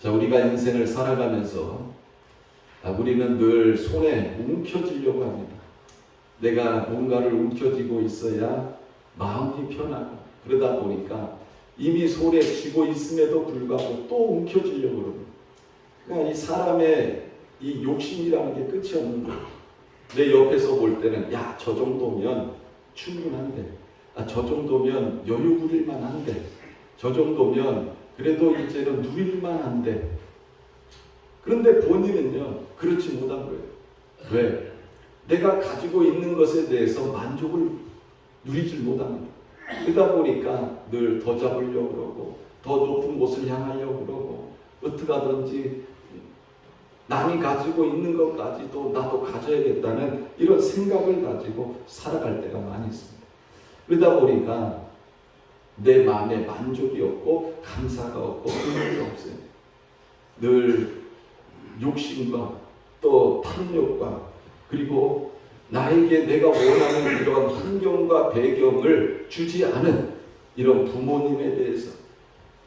자, 우리가 인생을 살아가면서 우리는 늘 손에 움켜쥐려고 합니다. 내가 뭔가를 움켜쥐고 있어야 마음이 편하고, 그러다 보니까 이미 손에 쥐고 있음에도 불구하고 또 움켜쥐려고 그럽니다. 그러니까 이 사람의 이 욕심이라는 게 끝이 없는 거예요. 내 옆에서 볼 때는 야, 저 정도면 충분한데, 저 정도면 여유 부릴 만한데, 저 정도면 그래도 이제는 누릴 만한데, 그런데 본인은요 그렇지 못한 거예요. 왜? 내가 가지고 있는 것에 대해서 만족을 누리질 못합니다. 그러다 보니까 늘 더 잡으려고 그러고, 더 높은 곳을 향하려고 그러고, 어떻게 하든지 남이 가지고 있는 것까지도 나도 가져야겠다는 이런 생각을 가지고 살아갈 때가 많이 있습니다. 그러다 보니까 내 마음에 만족이 없고 감사가 없고 의미가 없어요. 늘 욕심과 또 탐욕과, 그리고 나에게 내가 원하는 이런 환경과 배경을 주지 않은 이런 부모님에 대해서,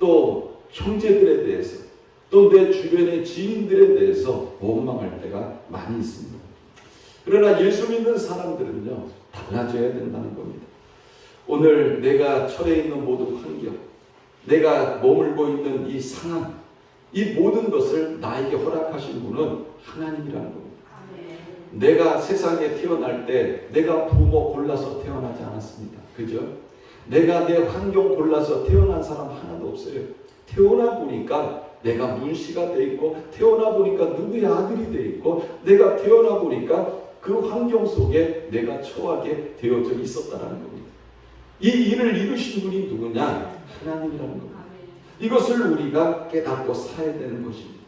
또 형제들에 대해서, 또 내 주변의 지인들에 대해서 원망할 때가 많이 있습니다. 그러나 예수 믿는 사람들은요 달라져야 된다는 겁니다. 오늘 내가 처해 있는 모든 환경, 내가 머물고 있는 이 상황, 이 모든 것을 나에게 허락하신 분은 하나님이라는 겁니다. 내가 세상에 태어날 때 내가 부모 골라서 태어나지 않았습니다. 그죠? 내가 내 환경 골라서 태어난 사람 하나도 없어요. 태어나 보니까 내가 문씨가 돼 있고, 태어나 보니까 누구의 아들이 돼 있고, 내가 태어나 보니까 그 환경 속에 내가 처하게 되어져 있었다는 겁니다. 이 일을 이루신 분이 누구냐? 하나님이라는 겁니다. 이것을 우리가 깨닫고 살아야 되는 것입니다.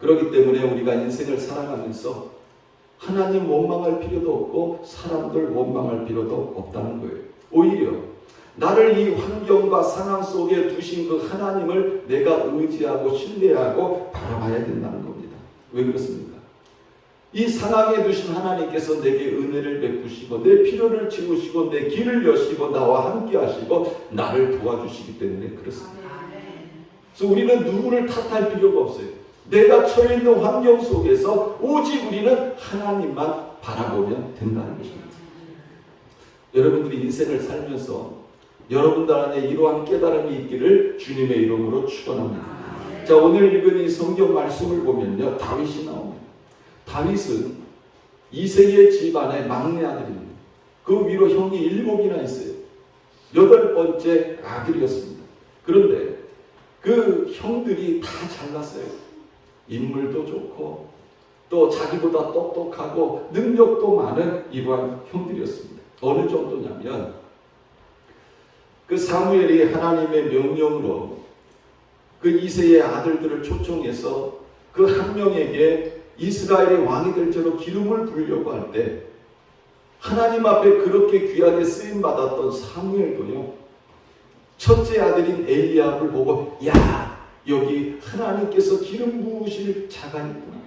그렇기 때문에 우리가 인생을 살아가면서 하나님 원망할 필요도 없고 사람들 원망할 필요도 없다는 거예요. 오히려 나를 이 환경과 상황 속에 두신 그 하나님을 내가 의지하고 신뢰하고 바라봐야 된다는 겁니다. 왜 그렇습니까? 이 상황에 두신 하나님께서 내게 은혜를 베푸시고 내 필요를 채우시고 내 길을 여시고 나와 함께 하시고 나를 도와주시기 때문에 그렇습니다. 그래서 우리는 누구를 탓할 필요가 없어요. 내가 처해 있는 환경 속에서 오직 우리는 하나님만 바라보면 된다는 것입니다. 여러분들이 인생을 살면서 여러분들 안에 이러한 깨달음이 있기를 주님의 이름으로 축원합니다. 자, 오늘 읽은 이 성경 말씀을 보면요, 다윗이 나옵니다. 다윗은 이새의 집안의 막내 아들입니다. 그 위로 형이 7이나 있어요. 8번째 아들이었습니다. 그런데 그 형들이 다 잘났어요. 인물도 좋고 또 자기보다 똑똑하고 능력도 많은 이러한 형들이었습니다. 어느 정도냐면 그 사무엘이 하나님의 명령으로 그 이새의 아들들을 초청해서 그 한 명에게 이스라엘의 왕이 될 죄로 기름을 부으려고 할 때 하나님 앞에 그렇게 귀하게 쓰임 받았던 사무엘도요, 첫째 아들인 엘리압을 보고 야, 여기 하나님께서 기름 부으실 자가 있구나,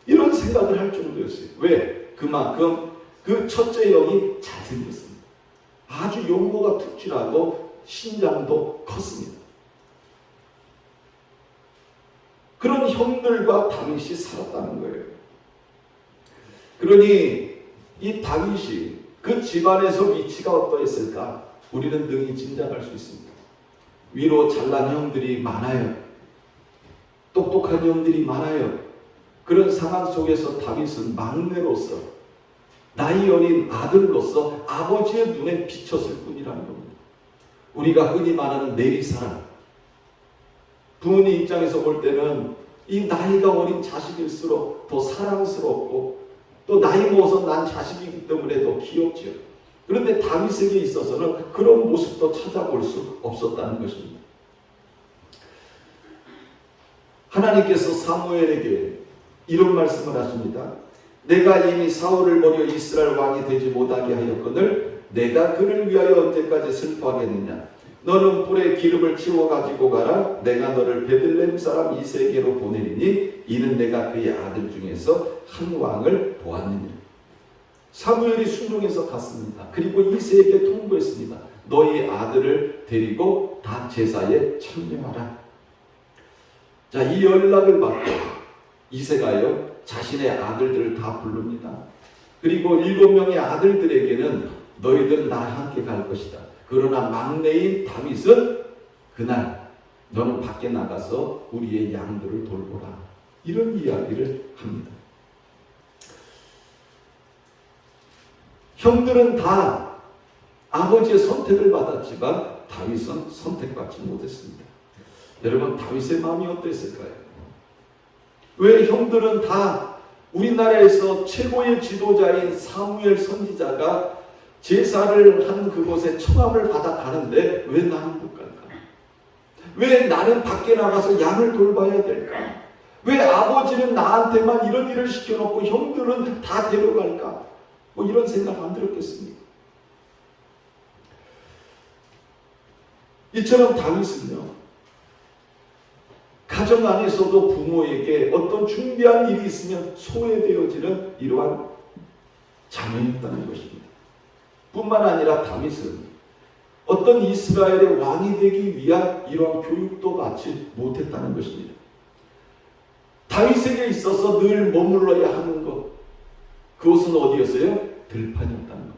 이런 생각을 할 정도였어요. 왜? 그만큼 그 첫째 형이 잘생겼습니다. 아주 용모가 특출하고 신장도 컸습니다. 그런 형들과 다윗이 살았다는 거예요. 그러니 이 다윗이 그 집안에서 위치가 어떠했을까? 우리는 능히 짐작할 수 있습니다. 위로 잘난 형들이 많아요. 똑똑한 형들이 많아요. 그런 상황 속에서 다윗은 막내로서, 나이 어린 아들로서 아버지의 눈에 비쳤을 뿐이라는 겁니다. 우리가 흔히 말하는 내리사랑, 부모님 입장에서 볼 때는 이 나이가 어린 자식일수록 더 사랑스럽고 또 나이 먹어서 난 자식이기 때문에 더 귀엽죠. 그런데 다윗에게 있어서는 그런 모습도 찾아볼 수 없었다는 것입니다. 하나님께서 사무엘에게 이런 말씀을 하십니다. 내가 이미 사울을 버려 이스라엘 왕이 되지 못하게 하였거늘 내가 그를 위하여 언제까지 슬퍼하겠느냐. 너는 불에 기름을 치워 가지고 가라. 내가 너를 베들레헴 사람 이새에게로 보내리니 이는 내가 그의 아들 중에서 한 왕을 보았느니라. 사무엘이 순종해서 갔습니다. 그리고 이새에게 통보했습니다. 너희 아들을 데리고 다 제사에 참여하라. 자, 이 연락을 받고 이새가요 자신의 아들들을 다 부릅니다. 그리고 7명의 아들들에게는 너희들은 나와 함께 갈 것이다. 그러나 막내인 다윗은 그날 너는 밖에 나가서 우리의 양들을 돌보라. 이런 이야기를 합니다. 형들은 다 아버지의 선택을 받았지만 다윗은 선택받지 못했습니다. 여러분, 다윗의 마음이 어땠을까요? 왜 형들은 다 우리나라에서 최고의 지도자인 사무엘 선지자가 제사를 하는 그곳에 청함을 받아 가는데 왜 나는 못 갈까? 왜 나는 밖에 나가서 양을 돌봐야 될까? 왜 아버지는 나한테만 이런 일을 시켜놓고 형들은 다 데려갈까? 뭐 이런 생각 안 들었겠습니까? 이처럼 다윗은요, 가정 안에서도 부모에게 어떤 중대한 일이 있으면 소외되어지는 이러한 자녀였다는 것입니다. 뿐만 아니라 다윗은 어떤 이스라엘의 왕이 되기 위한 이러한 교육도 받지 못했다는 것입니다. 다윗에게 있어서 늘 머물러야 하는 것, 그것은 어디였어요? 들판이었다는 겁니다.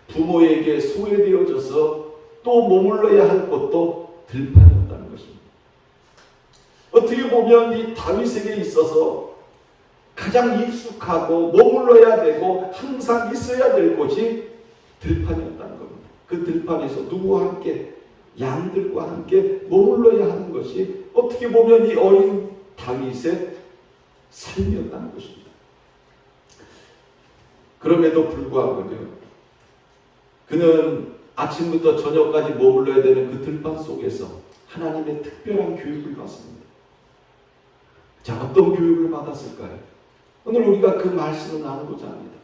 부모에게 소외되어져서 또 머물러야 할 것도 들판이었다는 것입니다. 어떻게 보면 이 다윗에게 있어서 가장 익숙하고 머물러야 되고 항상 있어야 될 곳이 들판이었다는 겁니다. 그 들판에서 누구와 함께, 양들과 함께 머물러야 하는 것이 어떻게 보면 이 어린 다윗의 삶이었다는 것입니다. 그럼에도 불구하고요, 그는 아침부터 저녁까지 머물러야 되는 그 들판 속에서 하나님의 특별한 교육을 받습니다. 자, 어떤 교육을 받았을까요? 오늘 우리가 그 말씀을 나누고자 합니다.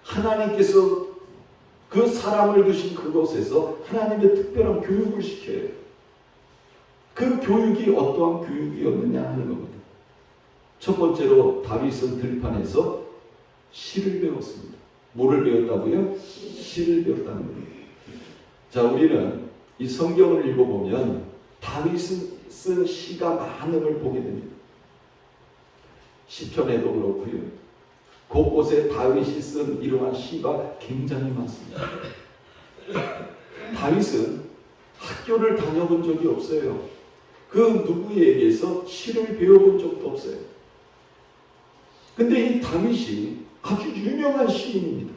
하나님께서 그 사람을 두신 그곳에서 하나님의 특별한 교육을 시켜요. 그 교육이 어떠한 교육이었느냐 하는 겁니다. 첫 번째로 다윗은 들판에서 시를 배웠습니다. 뭐를 배웠다고요? 시를 배웠다는 겁니다. 자, 우리는 이 성경을 읽어보면 다윗은 쓴 시가 많음을 보게 됩니다. 시편에도 그렇고요, 곳곳에 다윗이 쓴 이러한 시가 굉장히 많습니다. 다윗은 학교를 다녀본 적이 없어요. 그 누구에게서 시를 배워본 적도 없어요. 근데 이 다윗이 아주 유명한 시인입니다.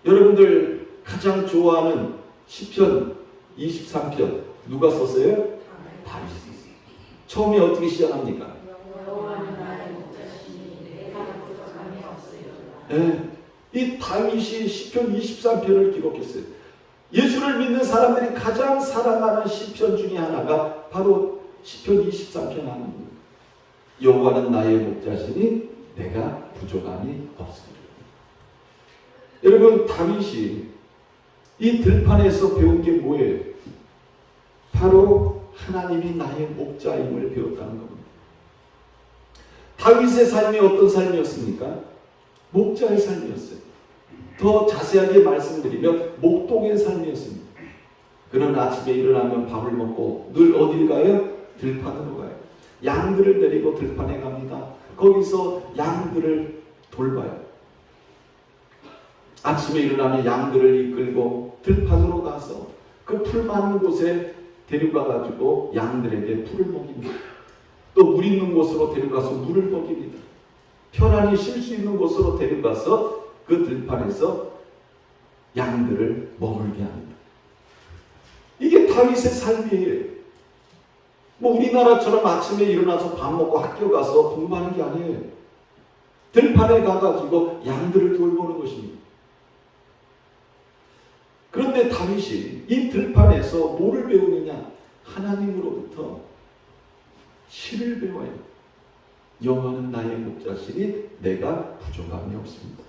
여러분들 가장 좋아하는 시편 23편 누가 썼어요? 다윗이 썼어요. 처음에 어떻게 시작합니까? 네, 이 다윗이 시편 23편을 기록했어요. 예수를 믿는 사람들이 가장 사랑하는 시편 중에 하나가 바로 시편 23편 하나입니다. 여호와는 나의 목자시니 내가 부족함이 없으리라. 여러분, 다윗이 이 들판에서 배운 게 뭐예요? 바로 하나님이 나의 목자임을 배웠다는 겁니다. 다윗의 삶이 어떤 삶이었습니까? 목자의 삶이었어요. 더 자세하게 말씀드리면 목동의 삶이었습니다. 그는 아침에 일어나면 밥을 먹고 늘 어딜 가요? 들판으로 가요. 양들을 데리고 들판에 갑니다. 거기서 양들을 돌봐요. 아침에 일어나면 양들을 이끌고 들판으로 가서 그 풀 많은 곳에 데려가가지고 양들에게 풀을 먹입니다. 또 물 있는 곳으로 데려가서 물을 먹입니다. 편안히 쉴 수 있는 곳으로 데려가서 그 들판에서 양들을 머물게 합니다. 이게 다윗의 삶이에요. 뭐 우리나라처럼 아침에 일어나서 밥 먹고 학교 가서 공부하는 게 아니에요. 들판에 가가지고 양들을 돌보는 것입니다. 그런데 다윗이 이 들판에서 뭐를 배우느냐? 하나님으로부터 시를 배워요. 여호와는 나의 목자시니 내가 부족함이 없습니다.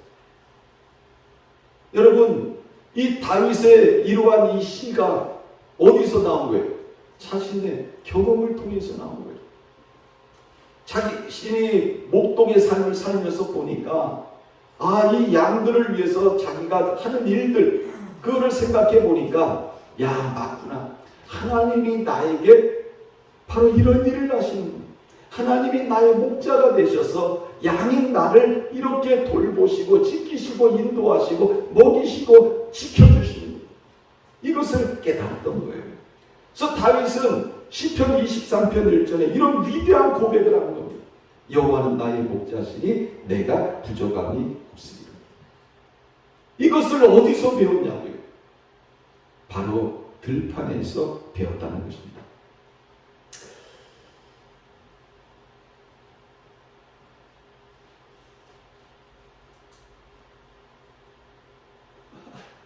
여러분, 이 다윗의 이러한 이 시가 어디서 나온 거예요? 자신의 경험을 통해서 나온 거예요. 자신이 목동의 삶을 살면서 보니까 이 양들을 위해서 자기가 하는 일들, 그거를 생각해 보니까 맞구나. 하나님이 나에게 바로 이런 일을 하시는 거예요. 하나님이 나의 목자가 되셔서 양인 나를 이렇게 돌보시고 지키시고 인도하시고 먹이시고 지켜주시는 거예요. 이것을 깨달았던 거예요. 그래서 다윗은 시편 23편 1절에 이런 위대한 고백을 하는 겁니다. 여호와는 나의 목자시니 내가 부족함이 없습니다. 이것을 어디서 배웠냐고요? 바로 들판에서 배웠다는 것입니다.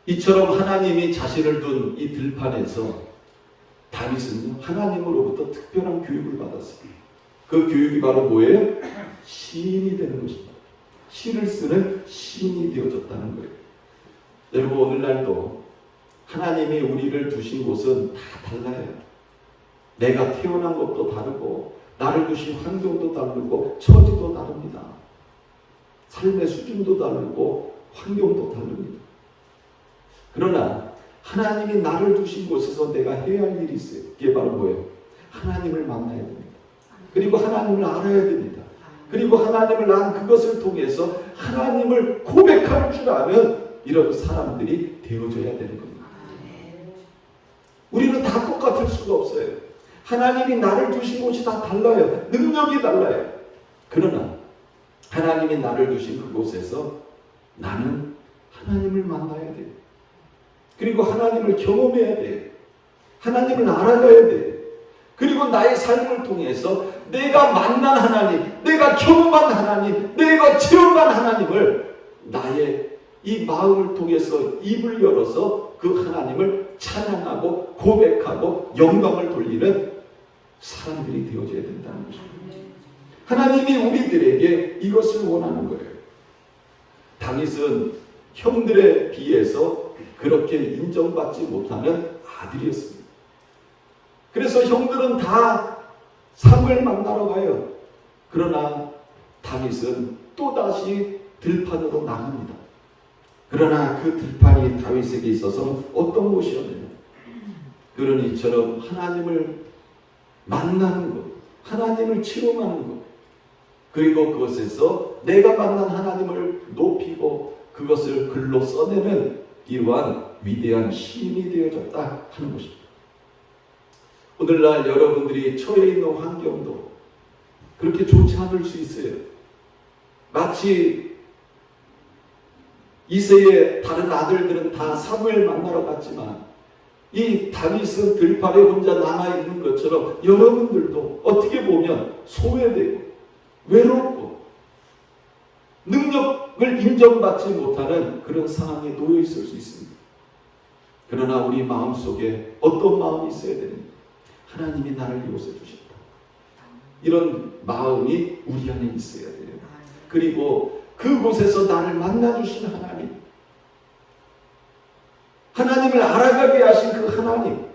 이처럼 하나님이 자신을 둔 이 들판에서 다윗은 하나님으로부터 특별한 교육을 받았습니다. 그 교육이 바로 뭐예요? 시인이 되는 것입니다. 시를 쓰는 시인이 되어졌다는 거예요. 여러분, 오늘날도 하나님이 우리를 두신 곳은 다 달라요. 내가 태어난 것도 다르고 나를 두신 환경도 다르고 처지도 다릅니다. 삶의 수준도 다르고 환경도 다릅니다. 그러나 하나님이 나를 두신 곳에서 내가 해야 할 일이 있어요. 그게 바로 뭐예요? 하나님을 만나야 됩니다. 그리고 하나님을 알아야 됩니다. 그리고 하나님을 난 그것을 통해서 하나님을 고백할 줄 아는 이런 사람들이 되어져야 되는 겁니다. 우리는 다 똑같을 수가 없어요. 하나님이 나를 두신 곳이 다 달라요. 능력이 달라요. 그러나 하나님이 나를 두신 그곳에서 나는 하나님을 만나야 돼요. 그리고 하나님을 경험해야 돼요. 하나님을 알아가야 돼요. 그리고 나의 삶을 통해서 내가 만난 하나님, 내가 경험한 하나님, 내가 체험한 하나님을 나의 이 마음을 통해서 입을 열어서 그 하나님을 찬양하고 고백하고 영광을 돌리는 사람들이 되어져야 된다는 것입니다. 하나님이 우리들에게 이것을 원하는 거예요. 다윗은 형들에 비해서 그렇게 인정받지 못하는 아들이었습니다. 그래서 형들은 다 사무엘 만나러 가요. 그러나 다윗은 또다시 들판으로 나갑니다. 그러나 그 들판이 다윗에게 있어서 어떤 곳이었느냐? 그런 이처럼 하나님을 만나는 것, 하나님을 체험하는 것, 그리고 그것에서 내가 만난 하나님을 높이고 그것을 글로 써내는 이러한 위대한 시인이 되어졌다 하는 것입니다. 오늘날 여러분들이 처해 있는 환경도 그렇게 좋지 않을 수 있어요. 마치 이새의 다른 아들들은 다 사무엘 만나러 갔지만 이 다윗은 들판에 혼자 남아있는 것처럼 여러분들도 어떻게 보면 소외되고 외롭고 능력을 인정받지 못하는 그런 상황에 놓여 있을 수 있습니다. 그러나 우리 마음속에 어떤 마음이 있어야 됩니까? 하나님이 나를 이곳에 두셨다. 이런 마음이 우리 안에 있어야 돼요. 그리고 그곳에서 나를 만나주신 하나님, 하나님을 알아가게 하신 그 하나님,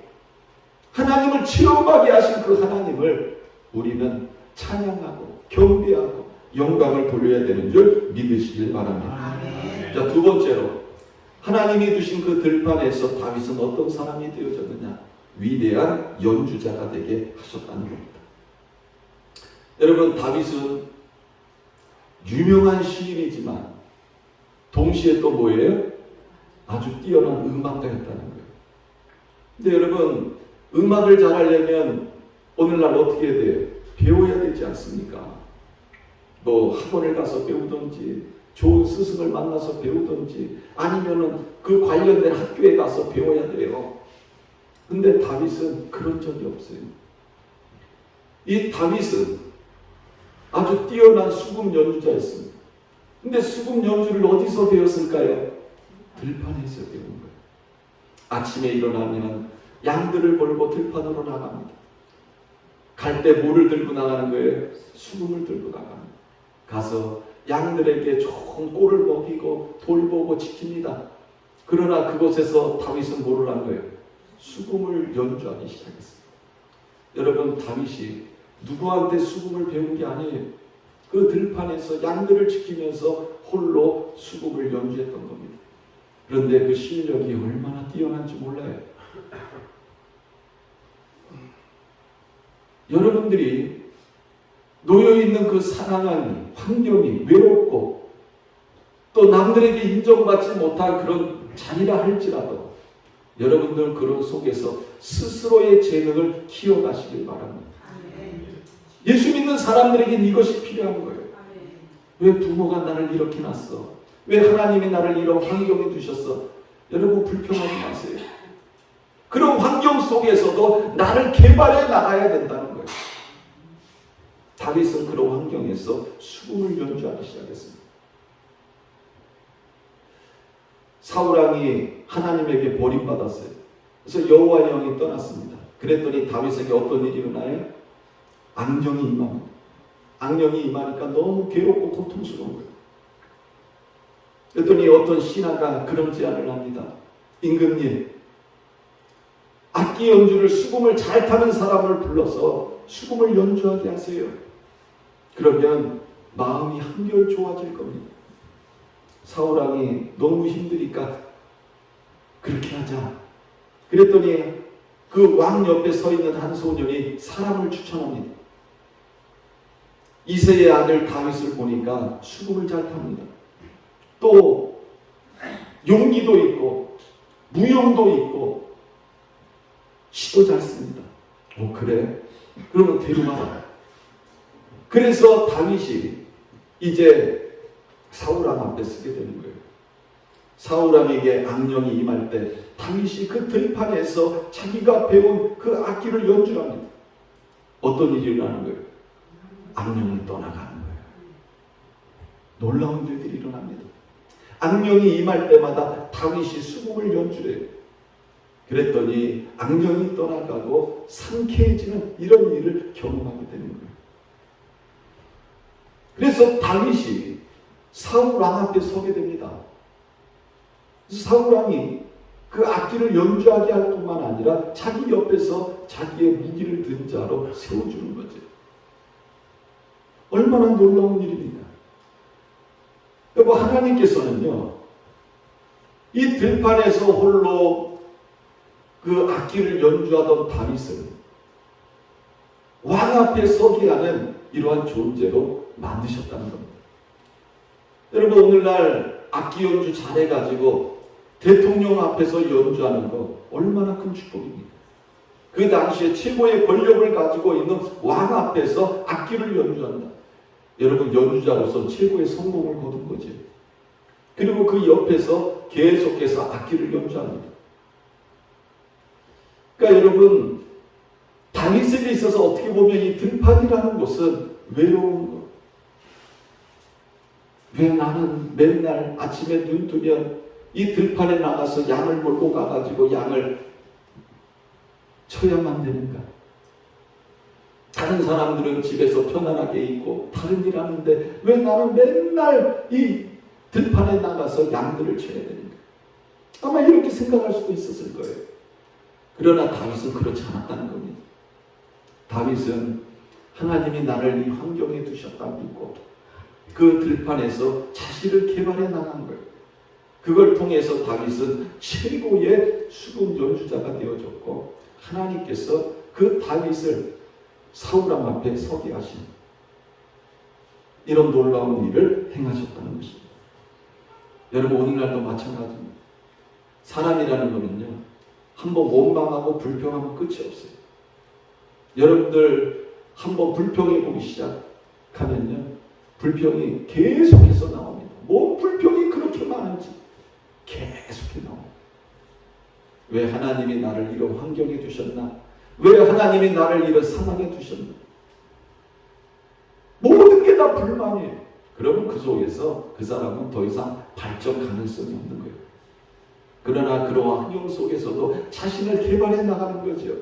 하나님을 체험하게 하신 그 하나님을 우리는 찬양하고 경배하고 영광을 돌려야 되는 줄 믿으시길 바랍니다. 자, 두 번째로 하나님이 두신 그 들판에서 다윗은 어떤 사람이 되어졌느냐? 위대한 연주자가 되게 하셨다는 겁니다. 여러분, 다윗은 유명한 시인이지만 동시에 또 뭐예요? 아주 뛰어난 음악가였다는 거예요. 근데 여러분, 음악을 잘하려면 오늘날 어떻게 해야 돼요? 배워야 되지 않습니까? 뭐 학원을 가서 배우든지 좋은 스승을 만나서 배우든지 아니면은 그 관련된 학교에 가서 배워야 돼요. 근데 다윗은 그런 적이 없어요. 이 다윗은 아주 뛰어난 수금 연주자였습니다. 근데 수금 연주를 어디서 배웠을까요? 들판에서 배운 거예요. 아침에 일어나면 양들을 몰고 들판으로 나갑니다. 갈 때 뭐를 들고 나가는 거예요? 수금을 들고 나갑니다. 가서 양들에게 좋은 꼴을 먹이고 돌보고 지킵니다. 그러나 그곳에서 다윗은 뭐를 한 거예요? 수금을 연주하기 시작했습니다. 여러분, 다윗이 누구한테 수금을 배운 게 아니에요. 그 들판에서 양들을 지키면서 홀로 수금을 연주했던 겁니다. 그런데 그 실력이 얼마나 뛰어난지 몰라요. 여러분들이 놓여있는 그 상황이, 환경이 외롭고 또 남들에게 인정받지 못한 그런 자리라 할지라도 여러분들 그런 속에서 스스로의 재능을 키워가시길 바랍니다. 예수 믿는 사람들에겐 이것이 필요한 거예요. 왜 부모가 나를 이렇게 낳았어? 왜 하나님이 나를 이런 환경에 두셨어? 여러분 불평하지 마세요. 그런 환경 속에서도 나를 개발해 나가야 된다는 거예요. 다윗은 그런 환경에서 수금을 연주하기 시작했습니다. 사울왕이 하나님에게 버림받았어요. 그래서 여호와의 영이 떠났습니다. 그랬더니 다윗에게 어떤 일이 일어나요? 악령이 임합니다. 악령이 임하니까 너무 괴롭고 고통스러운 거예요. 그랬더니 어떤 신하가 그런 제안을 합니다. 임금님, 악기 연주를 수금을 잘 타는 사람을 불러서 수금을 연주하게 하세요. 그러면 마음이 한결 좋아질 겁니다. 사울왕이 너무 힘드니까 그렇게 하자. 그랬더니 그 왕 옆에 서 있는 한 소년이 사람을 추천합니다. 이새의 아들 다윗을 보니까 수금을 잘 탑니다. 또 용기도 있고 무용도 있고 시도 잘 씁니다. 그래? 그러면 데려가라. 그래서 다윗이 이제 사울왕 앞에 서게 되는 거예요. 사울왕에게 악령이 임할 때 다윗이 그 들판에서 자기가 배운 그 악기를 연주합니다. 어떤 일이 일어나는 거예요? 악령이 떠나가는 거예요. 놀라운 일들이 일어납니다. 악령이 임할 때마다 다윗이 수금을 연주해요. 그랬더니 악령이 떠나가고 상쾌해지는 이런 일을 경험하게 되는 거예요. 그래서 다윗이 사울왕 앞에 서게 됩니다. 사울왕이 그 악기를 연주하게 할 뿐만 아니라 자기 옆에서 자기의 무기를 든 자로 세워주는 거죠. 얼마나 놀라운 일입니까? 여러분, 하나님께서는요, 이 들판에서 홀로 그 악기를 연주하던 다윗을 왕 앞에 서게 하는 이러한 존재로 만드셨다는 겁니다. 여러분, 오늘날 악기 연주 잘해가지고 대통령 앞에서 연주하는 거 얼마나 큰 축복입니까? 그 당시에 최고의 권력을 가지고 있는 왕 앞에서 악기를 연주한다. 여러분, 연주자로서 최고의 성공을 거둔 거죠. 그리고 그 옆에서 계속해서 악기를 연주합니다. 그러니까 여러분, 다윗에게 있어서 어떻게 보면 이 들판이라는 곳은 외로운 것. 왜 나는 맨날 아침에 눈 뜨면 이 들판에 나가서 양을 몰고 가가지고 양을 쳐야만 되는가? 다른 사람들은 집에서 편안하게 있고 다른 일 하는데 왜 나는 맨날 이 들판에 나가서 양들을 쳐야 되는가? 아마 이렇게 생각할 수도 있었을 거예요. 그러나 다윗은 그렇지 않았다는 겁니다. 다윗은 하나님이 나를 이 환경에 두셨다고 믿고 그 들판에서 자신을 개발해 나간 거예요. 그걸 통해서 다윗은 최고의 수금 연주자가 되어졌고 하나님께서 그 다윗을 사울왕 앞에 서게 하신 이런 놀라운 일을 행하셨다는 것입니다. 여러분, 오늘날도 마찬가지입니다. 사람이라는 것은요, 한번 원망하고 불평하면 끝이 없어요. 여러분들 한번 불평해 보기 시작하면요, 불평이 계속해서 나옵니다. 뭔 불평이 그렇게 많은지 계속해 나옵니다. 왜 하나님이 나를 이런 환경에 두셨나? 왜 하나님이 나를 이런 상황에 두셨나? 모든 게 다 불만이에요. 그러면 그 속에서 그 사람은 더 이상 발전 가능성이 없는 거예요. 그러나 그러한 환경 속에서도 자신을 개발해 나가는 거죠.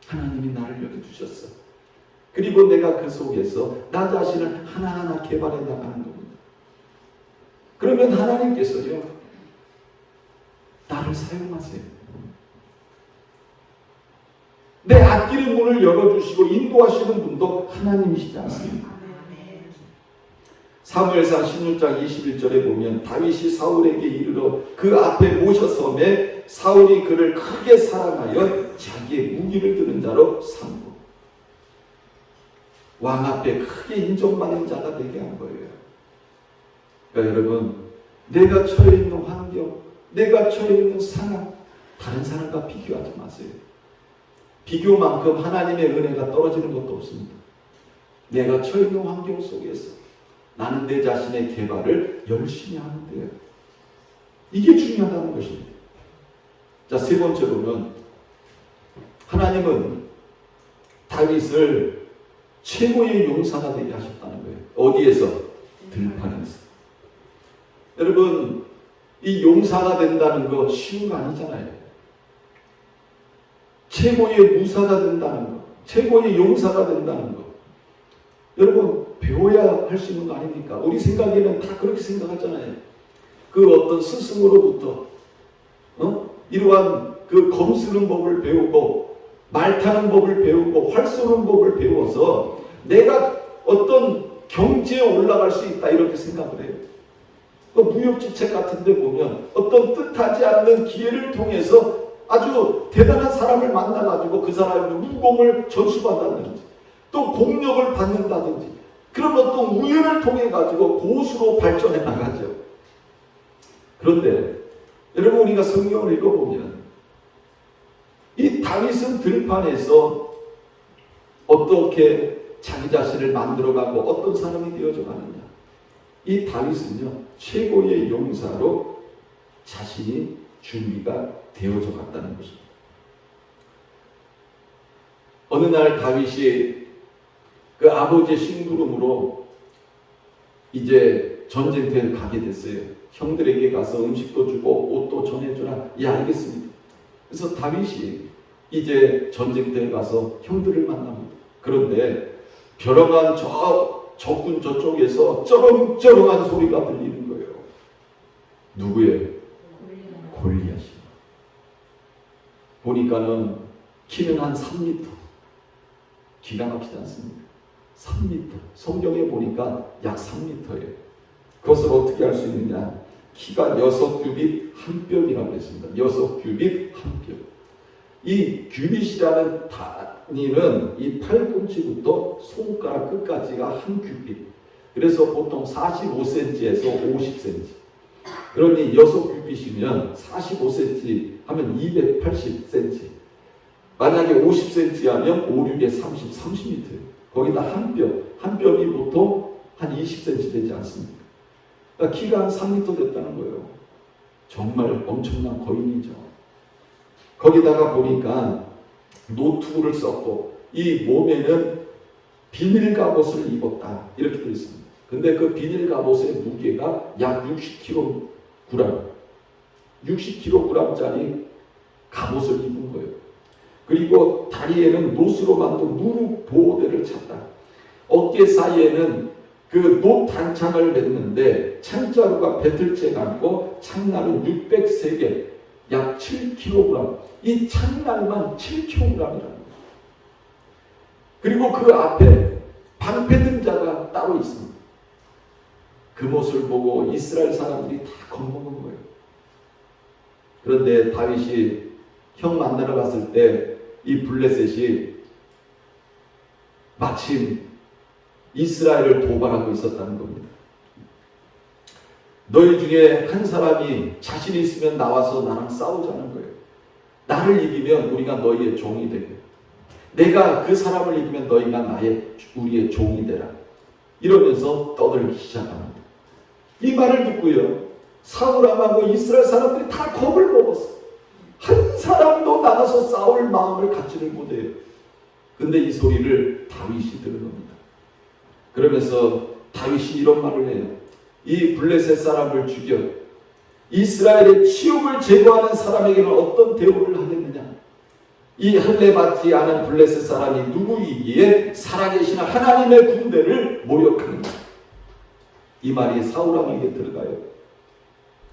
하나님이 나를 여기 두셨어. 그리고 내가 그 속에서 나 자신을 하나하나 개발해 나가는 겁니다. 그러면 하나님께서요, 나를 사용하세요. 내 앞길의 문을 열어주시고 인도하시는 분도 하나님이시지 않습니까? 사무엘상 16장 21절에 보면 다윗이 사울에게 이르러 그 앞에 모셔서매 사울이 그를 크게 사랑하여 자기의 무기를 드는 자로 삼고 왕 앞에 크게 인정받는 자가 되게 한 거예요. 그러니까 여러분, 내가 처해 있는 환경, 내가 처해 있는 상황, 다른 사람과 비교하지 마세요. 비교만큼 하나님의 은혜가 떨어지는 것도 없습니다. 내가 처해 있는 환경 속에서 나는 내 자신의 개발을 열심히 하는데요. 이게 중요하다는 것입니다. 자, 세 번째로는 하나님은 다윗을 최고의 용사가 되게 하셨다는 거예요. 어디에서? 들판에서. 여러분, 이 용사가 된다는 거 쉬운 거 아니잖아요. 최고의 무사가 된다는 거, 최고의 용사가 된다는 거. 여러분, 배워야 할 수 있는 거 아닙니까? 우리 생각에는 다 그렇게 생각하잖아요. 그 어떤 스승으로부터 이러한 그 검쓰는 법을 배우고 말 타는 법을 배우고 활 쏘는 법을 배워서 내가 어떤 경지에 올라갈 수 있다 이렇게 생각을 해요. 그 무협지책 같은 데 보면 어떤 뜻하지 않는 기회를 통해서 아주 대단한 사람을 만나가지고 그 사람의 무공을 전수받았는지 또 공력을 받는다든지 그런 어떤 우연을 통해 가지고 고수로 발전해 나가죠. 그런데 여러분, 우리가 성경을 읽어보면 이 다윗은 들판에서 어떻게 자기 자신을 만들어가고 어떤 사람이 되어져 가느냐. 이 다윗은요, 최고의 용사로 자신이 준비가 되어져 갔다는 것입니다. 어느 날 다윗이 그 아버지의 심부름으로 이제 전쟁터에 가게 됐어요. 형들에게 가서 음식도 주고 옷도 전해주라. 예, 알겠습니다. 그래서 다윗이 이제 전쟁터에 가서 형들을 만납니다. 그런데 벼랑한 적군 저쪽에서 쩌렁쩌렁한 소리가 들리는 거예요. 누구예요? 골리앗이. 보니까는 키는 한 3m. 기가 막히지 않습니까? 3m. 성경에 보니까 약 3m예요. 그것을 어떻게 알 수 있느냐? 키가 6규빗 한 뼘이라고 했습니다. 6규빗 한 뼘. 이 규빗이라는 단위는 이 팔꿈치부터 손가락 끝까지가 한 규빗. 그래서 보통 45cm에서 50cm. 그러니 6규빗이면 45cm 하면 280cm. 만약에 50cm 하면 5, 6에 30m예요. 거기다 한 뼘. 한 뼘이 보통 한 20cm 되지 않습니까? 그러니까 키가 한 3m 됐다는 거예요. 정말 엄청난 거인이죠. 거기다가 보니까 노투를 썼고 이 몸에는 비닐 갑옷을 입었다. 이렇게 되어 있습니다. 근데 그 비닐 갑옷의 무게가 약 60kg. 60kg짜리 갑옷을 입은 거예요. 그리고 다리에는 노스로 만든 무릎 보호대를 찼다. 어깨 사이에는 그 노 단창을 냈는데 창자루가 배틀째 감고 창날은 603개, 약 7kg. 이 창날만 7kg이라는 거예요. 그리고 그 앞에 방패등자가 따로 있습니다. 그 모습을 보고 이스라엘 사람들이 다 겁먹은 거예요. 그런데 다윗이 형 만나러 갔을 때 이 블레셋이 마침 이스라엘을 도발하고 있었다는 겁니다. 너희 중에 한 사람이 자신 있으면 나와서 나랑 싸우자는 거예요. 나를 이기면 우리가 너희의 종이 되고 내가 그 사람을 이기면 너희가 우리의 종이 되라. 이러면서 떠들기 시작합니다. 이 말을 듣고요, 사울함하고 이스라엘 사람들이 다 겁을 먹었어요. 한 사람도 나가서 싸울 마음을 갖지를 못해요. 근데 이 소리를 다윗이 들은 겁니다. 그러면서 다윗이 이런 말을 해요. 이 블레셋 사람을 죽여 이스라엘의 치욕을 제거하는 사람에게는 어떤 대우를 하겠느냐? 이 할례 받지 않은 블레셋 사람이 누구이기에 살아계신 하나님의 군대를 모욕하느냐? 이 말이 사울왕에게 들어가요.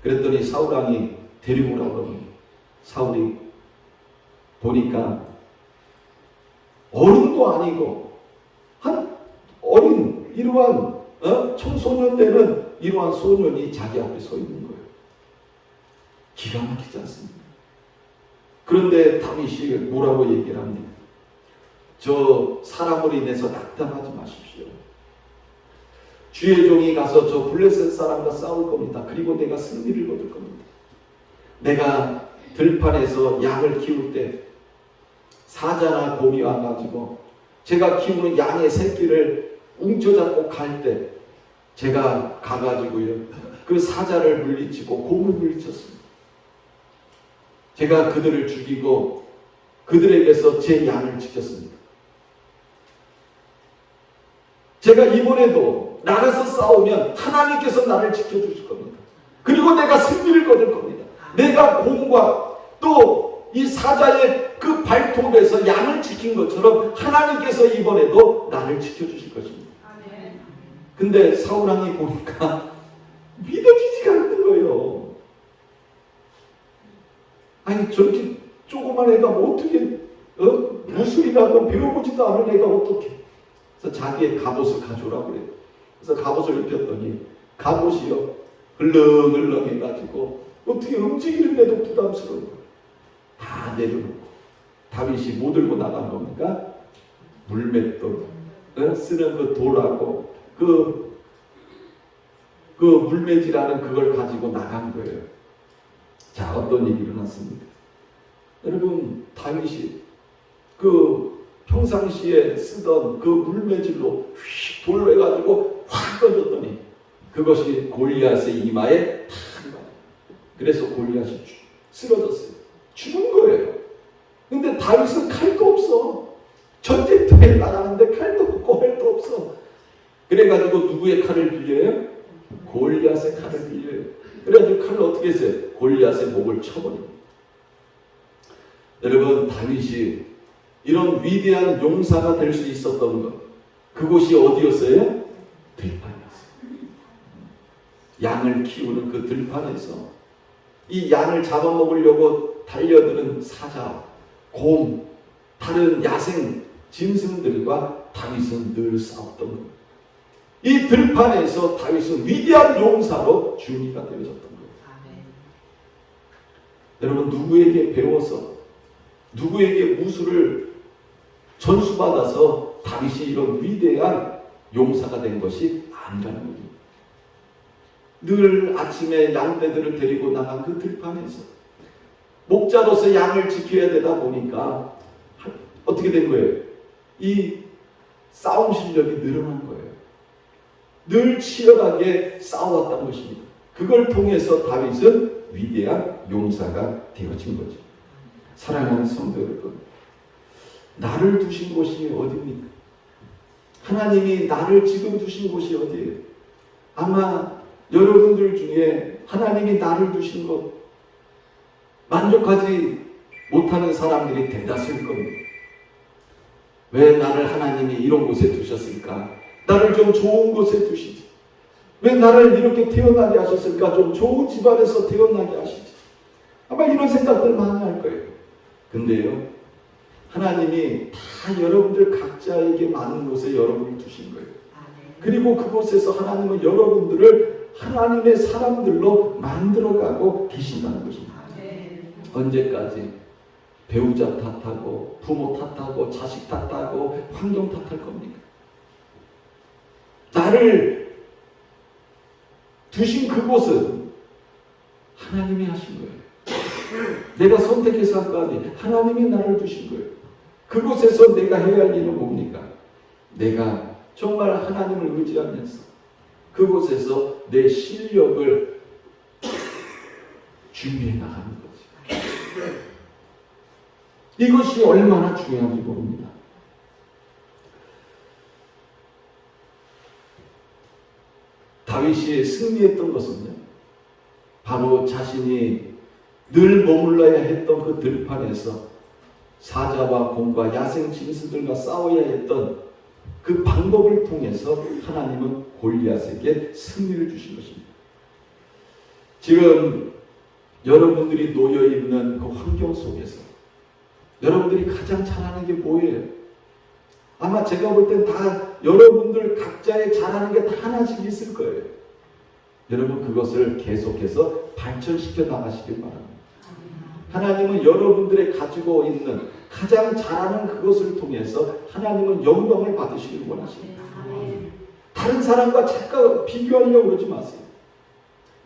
그랬더니 사울왕이 데리고 오라고 합니다. 사울이 보니까 어른도 아니고 한 어린 이러한 청소년 되는 이러한 소년이 자기 앞에 서 있는 거예요. 기가 막히지 않습니까? 그런데 다윗이 뭐라고 얘기를 합니까? 저 사람으로 인해서 낙담하지 마십시오. 주의 종이 가서 저 블레셋 사람과 싸울 겁니다. 그리고 내가 승리를 거둘 겁니다. 내가 들판에서 양을 키울 때 사자나 곰이 와가지고 제가 키우는 양의 새끼를 웅쳐잡고 갈 때 제가 가가지고요 그 사자를 물리치고 곰을 물리쳤습니다. 제가 그들을 죽이고 그들에게서 제 양을 지켰습니다. 제가 이번에도 나가서 싸우면 하나님께서 나를 지켜주실 겁니다. 그리고 내가 승리를 거둘 겁니다. 내가 곰과 또 이 사자의 그 발톱에서 양을 지킨 것처럼 하나님께서 이번에도 나를 지켜주실 것입니다. 근데 사울왕이 보니까 믿어지지가 않는 거예요. 아니 저렇게 조그만 애가 뭐 어떻게 무술이라도 배워보지도 않은 애가 어떻게. 그래서 자기의 갑옷을 가져오라고 그래요. 그래서 갑옷을 입혔더니 갑옷이요 흘렁흘렁 해가지고 어떻게 움직이는데도 부담스러운 거예요. 다 내려놓고 다윗이 뭐 들고 나간 겁니까? 물맷돌 쓰는 그 돌하고 그 물매질하는 그걸 가지고 나간 거예요. 자, 어떤 일이 일어났습니까? 여러분, 다윗이 그 평상시에 쓰던 그 물매질로 휙 돌로 해가지고 확 던졌더니 그것이 골리앗의 이마에 탁 맞아요. 그래서 골리앗이 쓰러졌어요. 죽은 거예요. 근데 다윗은 칼도 없어. 전쟁터에 나가는데 칼도 없고 활도 없어. 그래가지고 누구의 칼을 빌려요? 골리앗의 칼을 빌려요. 그래가지고 칼을 어떻게 했어요? 골리앗의 목을 쳐버립니다. 여러분, 다윗이 이런 위대한 용사가 될 수 있었던 것, 그곳이 어디였어요? 들판이었어요. 양을 키우는 그 들판에서 이 양을 잡아먹으려고 달려드는 사자, 곰, 다른 야생 짐승들과 다윗은 늘 싸웠던 겁니다. 이 들판에서 다윗은 위대한 용사로 준이가 되어졌던 거예요. 여러분, 누구에게 배워서 누구에게 무술을 전수받아서 다윗이 이런 위대한 용사가 된 것이 아니라는 겁니다. 늘 아침에 양떼들을 데리고 나간 그 들판에서 목자로서 양을 지켜야 되다 보니까 어떻게 된 거예요? 이 싸움 실력이 늘어난 거예요. 늘 치열하게 싸워왔던 것입니다. 그걸 통해서 다윗은 위대한 용사가 되어진 거죠. 사랑하는 성도 여러분, 나를 두신 곳이 어디입니까? 하나님이 나를 지금 두신 곳이 어디예요? 아마 여러분들 중에 하나님이 나를 두신 곳 만족하지 못하는 사람들이 대다수일 겁니다. 왜 나를 하나님이 이런 곳에 두셨을까? 나를 좀 좋은 곳에 두시지. 왜 나를 이렇게 태어나게 하셨을까? 좀 좋은 집안에서 태어나게 하시지. 아마 이런 생각들 많이 할 거예요. 근데요, 하나님이 다 여러분들 각자에게 맞는 곳에 여러분을 두신 거예요. 그리고 그곳에서 하나님은 여러분들을 하나님의 사람들로 만들어가고 계신다는 것입니다. 언제까지 배우자 탓하고 부모 탓하고 자식 탓하고 환경 탓할 겁니까? 나를 두신 그곳은 하나님이 하신 거예요. 내가 선택해서 한 거 아니에요. 하나님이 나를 두신 거예요. 그곳에서 내가 해야 할 일은 뭡니까? 내가 정말 하나님을 의지하면서 그곳에서 내 실력을 준비해 나가는 거지. 이것이 얼마나 중요한지 모릅니다. 다윗이 승리했던 것은요, 바로 자신이 늘 머물러야 했던 그 들판에서 사자와 곰과 야생 짐승들과 싸워야 했던 그 방법을 통해서 하나님은 골리앗에게 승리를 주신 것입니다. 지금 여러분들이 놓여 있는 그 환경 속에서 여러분들이 가장 잘하는 게 뭐예요? 아마 제가 볼 땐 다 여러분들 각자의 잘하는 게 다 하나씩 있을 거예요. 여러분 그것을 계속해서 발전시켜 나가시길 바랍니다. 하나님은 여러분들의 가지고 있는 가장 잘하는 그것을 통해서 하나님은 영광을 받으시길 원하십니다. 다른 사람과 잠깐 비교하려고 그러지 마세요.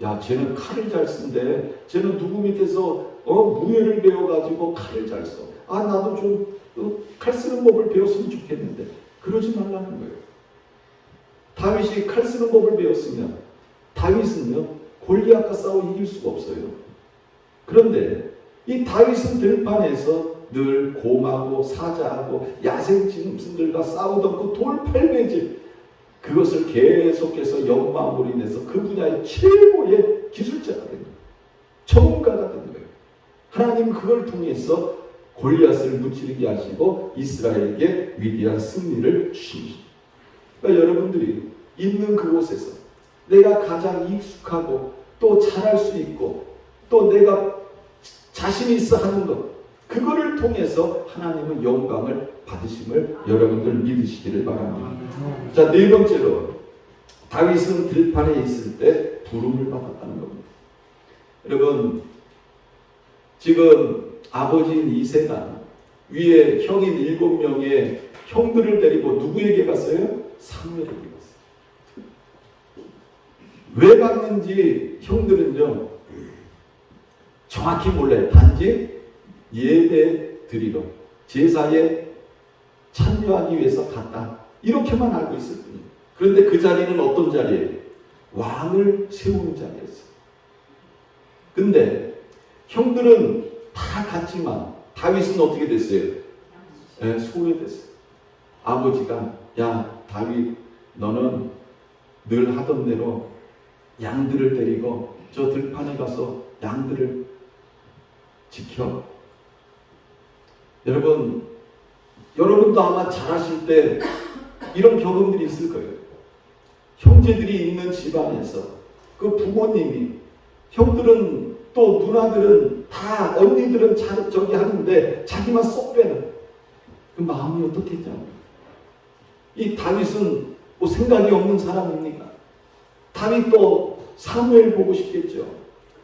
야, 쟤는 칼을 잘 쓴대. 쟤는 누구 밑에서 무예를 배워가지고 칼을 잘 써. 아, 나도 좀 칼 쓰는 법을 배웠으면 좋겠는데. 그러지 말라는 거예요. 다윗이 칼 쓰는 법을 배웠으면 다윗은요, 골리앗과 싸워 이길 수가 없어요. 그런데 이 다윗은 들판에서 늘 곰하고 사자하고 야생짐승들과 싸우던 그 돌팔매질, 그것을 계속해서 연마함으로 인해서 그 분야의 최고의 기술자가 된 거예요. 전문가가 된 거예요. 하나님은 그걸 통해서 골리앗을 무찌르게 하시고 이스라엘에게 위대한 승리를 주십니다. 그러니까 여러분들이 있는 그곳에서 내가 가장 익숙하고 또 잘할 수 있고 또 내가 자신 있어 하는 것, 그거를 통해서 하나님은 영광을 받으심을 여러분들 믿으시기를 바랍니다. 자, 네 번째로 다윗은 들판에 있을 때 부름을 받았다는 겁니다. 여러분, 지금 아버지인 이새가 위에 형인 7명의 형들을 데리고 누구에게 갔어요? 사무엘에게 갔어요. 왜 갔는지 형들은요, 정확히 몰라요. 단지 예배 드리러, 제사에 참여하기 위해서 갔다, 이렇게만 알고 있을 뿐이에요. 그런데 그 자리는 어떤 자리예요? 왕을 세우는 자리였어요. 근데 형들은 다 갔지만 다윗은 어떻게 됐어요? 네, 소외됐어요. 아버지가, 야 다윗, 너는 늘 하던 대로 양들을 데리고 저 들판에 가서 양들을 지켜. 여러분도 아마 잘하실 때 이런 경험들이 있을 거예요. 형제들이 있는 집안에서 그 부모님이, 형들은 또 누나들은 다, 언니들은 저기 하는데 자기만 쏙 빼는 그 마음이 어떻겠냐고. 이 다윗은 뭐 생각이 없는 사람입니까? 다윗도 사무엘 보고 싶겠죠.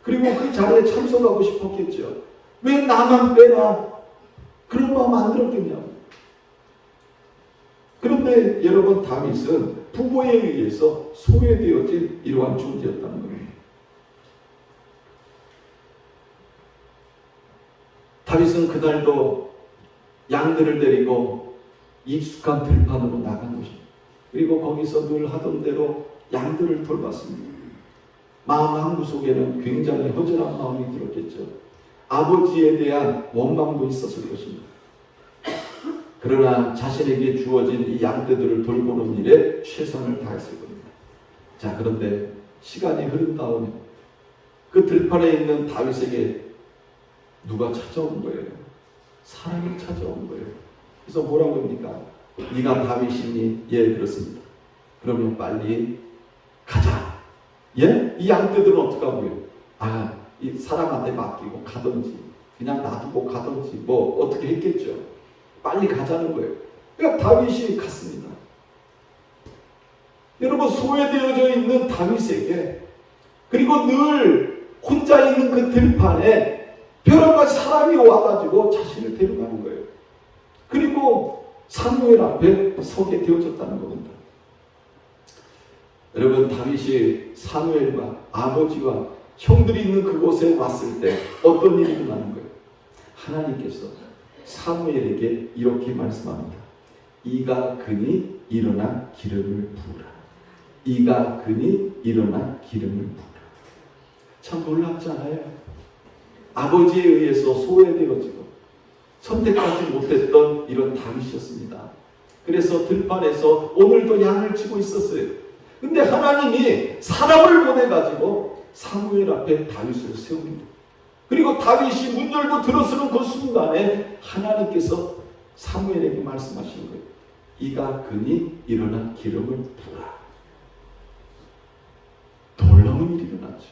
그리고 그 자리에 참석하고 싶었겠죠. 왜 나만 빼나? 그런 마음 안 들었겠냐고. 그런데 여러분, 다윗은 부모에 의해서 소외되어진 이러한 존재였다는 겁니다. 다윗은 그날도 양들을 데리고 익숙한 들판으로 나간 것입니다. 그리고 거기서 늘 하던 대로 양들을 돌봤습니다. 마음 한구 속에는 굉장히 허전한 마음이 들었겠죠. 아버지에 대한 원망도 있었을 것입니다. 그러나 자신에게 주어진 이 양떼들을 돌보는 일에 최선을 다했을 겁니다. 자, 그런데 시간이 흐른 다음에 그 들판에 있는 다윗에게 누가 찾아온 거예요? 사람이 찾아온 거예요. 그래서 뭐라고 합니까? 네가 다윗이니? 예, 그렇습니다. 그러면 빨리 가자. 예? 이 양떼들은 어떡하고요? 이 사람한테 맡기고 가든지 그냥 놔두고 가든지 뭐 어떻게 했겠죠. 빨리 가자는 거예요. 그러니까 다윗이 갔습니다. 여러분, 소외되어져 있는 다윗에게, 그리고 늘 혼자 있는 그 들판에 여러 가지 사람이 와가지고 자신을 데려가는 거예요. 그리고 사무엘 앞에 서게 되어졌다는 겁니다. 여러분, 다윗이 사무엘과 아버지와 형들이 있는 그곳에 왔을 때 어떤 일이 일어나는 거예요? 하나님께서 사무엘에게 이렇게 말씀합니다. 이가 그니 일어나 기름을 부으라. 이가 그니 일어나 기름을 부으라. 참 놀랍지 않아요? 아버지에 의해서 소외되어지고 선택하지 못했던 이런 다윗이었습니다. 그래서 들판에서 오늘도 양을 치고 있었어요. 근데 하나님이 사람을 보내가지고 사무엘 앞에 다윗을 세웁니다. 그리고 다윗이 문 열고 들어서는 그 순간에 하나님께서 사무엘에게 말씀하시는 거예요. 이가 그니 일어나 기름을 부으라. 놀라운 일이 일어났죠.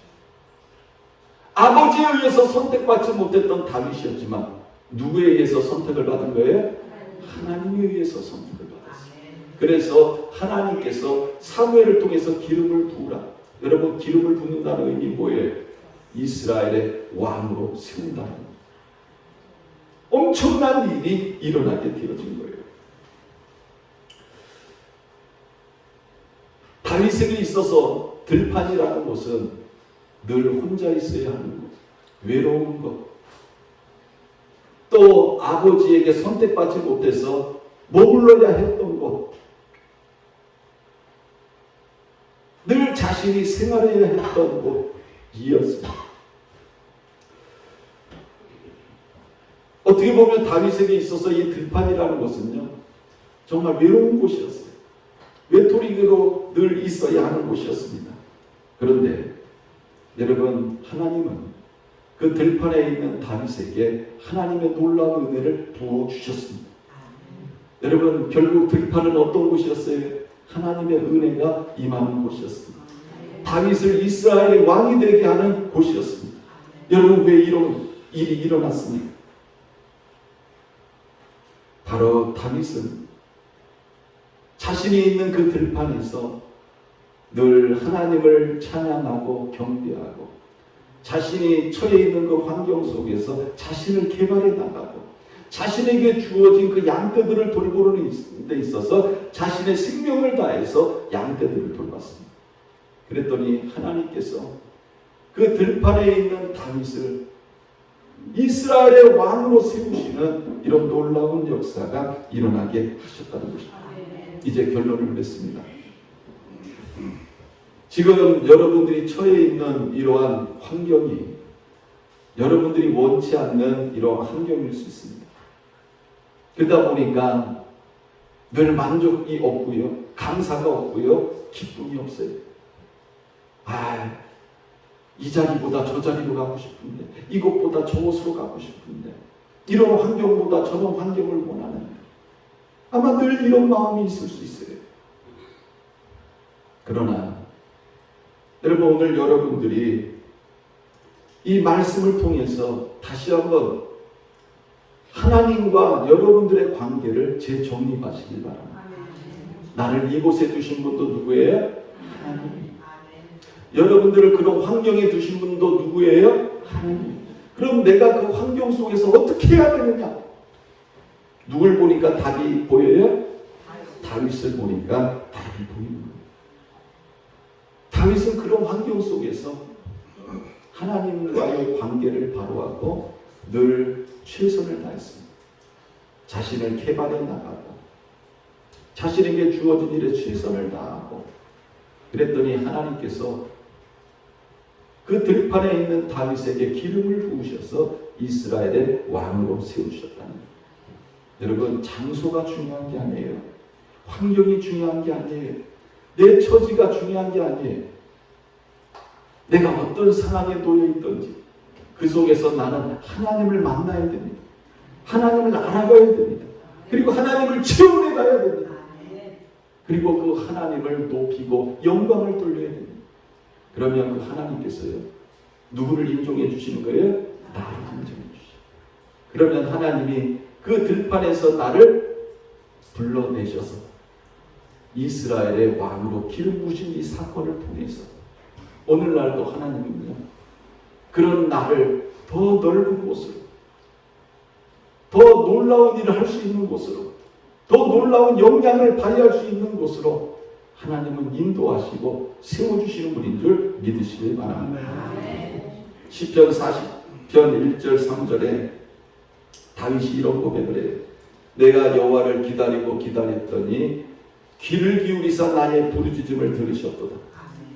아버지에 의해서 선택받지 못했던 다윗이었지만 누구에 의해서 선택을 받은 거예요? 하나님에 의해서 선택을 받았어요. 그래서 하나님께서 사무엘을 통해서 기름을 부으라. 여러분, 기름을 붓는다는 의미 뭐예요? 이스라엘의 왕으로 세운다는 겁니다. 엄청난 일이 일어나게 되어진 거예요. 다윗에게 있어서 들판이라는 것은 늘 혼자 있어야 하는 것, 외로운 것, 또 아버지에게 선택받지 못해서 머물러야 했던 것, 늘 자신이 생활해야 했던 곳이었습니다. 어떻게 보면 다윗에게 있어서 이 들판이라는 것은요, 정말 외로운 곳이었어요. 외톨이로 늘 있어야 하는 곳이었습니다. 그런데 여러분, 하나님은 그 들판에 있는 다윗에게 하나님의 놀라운 은혜를 부어주셨습니다. 여러분, 결국 들판은 어떤 곳이었어요? 하나님의 은혜가 임하는 곳이었습니다. 다윗을 이스라엘의 왕이 되게 하는 곳이었습니다. 여러분, 왜 이런 일이 일어났습니까? 바로 다윗은 자신이 있는 그 들판에서 늘 하나님을 찬양하고 경배하고 자신이 처해 있는 그 환경 속에서 자신을 개발해 나가고 자신에게 주어진 그 양떼들을 돌보는 데 있어서 자신의 생명을 다해서 양떼들을 돌봤습니다. 그랬더니 하나님께서 그 들판에 있는 다윗을 이스라엘의 왕으로 세우시는 이런 놀라운 역사가 일어나게 하셨다는 것입니다. 이제 결론을 맺습니다. 지금 여러분들이 처해 있는 이러한 환경이 여러분들이 원치 않는 이러한 환경일 수 있습니다. 그러다 보니까 늘 만족이 없고요, 감사가 없고요, 기쁨이 없어요. 이 자리보다 저 자리로 가고 싶은데, 이것보다 저곳으로 가고 싶은데, 이런 환경보다 저런 환경을 원하는데, 아마 늘 이런 마음이 있을 수 있어요. 그러나 여러분, 오늘 여러분들이 이 말씀을 통해서 다시 한번 하나님과 여러분들의 관계를 재정립하시길 바랍니다. 나를 이곳에 두신 분도 누구예요? 하나님. 여러분들을 그런 환경에 두신 분도 누구예요? 하나님. 그럼 내가 그 환경 속에서 어떻게 해야 되느냐? 누굴 보니까 답이 보여요? 다윗을 보니까 답이 보이는 거예요. 다윗은 그런 환경 속에서 하나님과의 관계를 바로하고 늘 최선을 다했습니다. 자신을 개발해 나가고 자신에게 주어진 일에 최선을 다하고 그랬더니 하나님께서 그 들판에 있는 다윗에게 기름을 부으셔서 이스라엘의 왕으로 세우셨다는 거예요. 여러분, 장소가 중요한 게 아니에요. 환경이 중요한 게 아니에요. 내 처지가 중요한 게 아니에요. 내가 어떤 상황에 놓여 있든지 그 속에서 나는 하나님을 만나야 됩니다. 하나님을 알아가야 됩니다. 그리고 하나님을 체험해 가야 됩니다. 그리고 그 하나님을 높이고 영광을 돌려야 됩니다. 그러면 그 하나님께서요, 누구를 인정해 주시는 거예요? 나를 인정해 주시죠. 그러면 하나님이 그 들판에서 나를 불러내셔서 이스라엘의 왕으로 기름 부으신 이 사건을 통해서 오늘날도 하나님은요, 그런 나를 더 넓은 곳으로, 더 놀라운 일을 할 수 있는 곳으로, 더 놀라운 영향을 발휘할 수 있는 곳으로 하나님은 인도하시고 세워주시는 분인 줄 믿으시길 바랍니다. 시편 40편 1절 3절에 다윗이 이런 고백을 해요. 내가 여호와를 기다리고 기다렸더니 귀를 기울이사 나의 부르짖음을 들으셨도다.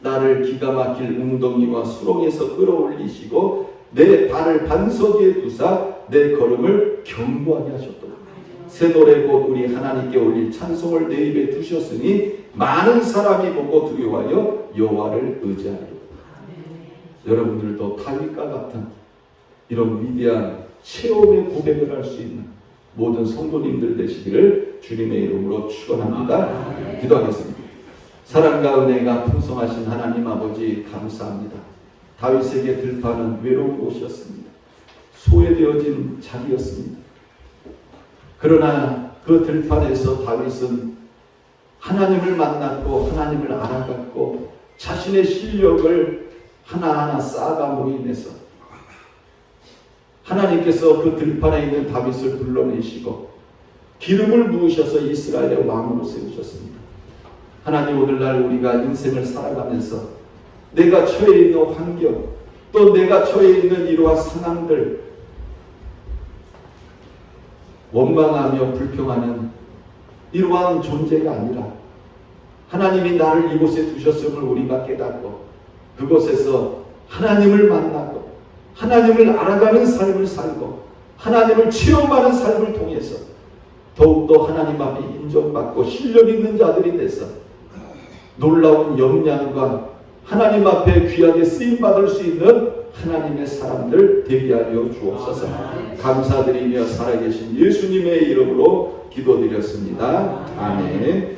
나를 기가 막힐 웅덩이와 수렁에서 끌어올리시고 내 발을 반석 위에 두사 내 걸음을 견고하게 하셨도다. 새 노래 곧 우리 하나님께 올릴 찬송을 내 입에 두셨으니 많은 사람이 보고 두려워하여 여호와를 의지하리로다. 여러분들도 다윗과 같은 이런 위대한 체험의 고백을 할 수 있는 모든 성도님들 되시기를 주님의 이름으로 축원합니다. 기도하겠습니다. 사랑과 은혜가 풍성하신 하나님 아버지 감사합니다. 다윗에게 들판은 외로운 곳이었습니다. 소외되어진 자리였습니다. 그러나 그 들판에서 다윗은 하나님을 만났고 하나님을 알아갔고 자신의 실력을 하나하나 쌓아감으로 인해서 하나님께서 그 들판에 있는 다윗을 불러내시고 기름을 부으셔서 이스라엘의 왕으로 세우셨습니다. 하나님, 오늘날 우리가 인생을 살아가면서 내가 처해 있는 환경, 또 내가 처해 있는 이러한 상황들, 원망하며 불평하는 이러한 존재가 아니라 하나님이 나를 이곳에 두셨음을 우리가 깨닫고 그곳에서 하나님을 만나고 하나님을 알아가는 삶을 살고 하나님을 체험하는 삶을 통해서 더욱더 하나님 앞에 인정받고 실력 있는 자들이 돼서 놀라운 역량과 하나님 앞에 귀하게 쓰임받을 수 있는 하나님의 사람들 되게 하여 주옵소서. 감사드리며 살아계신 예수님의 이름으로 기도드렸습니다. 아멘.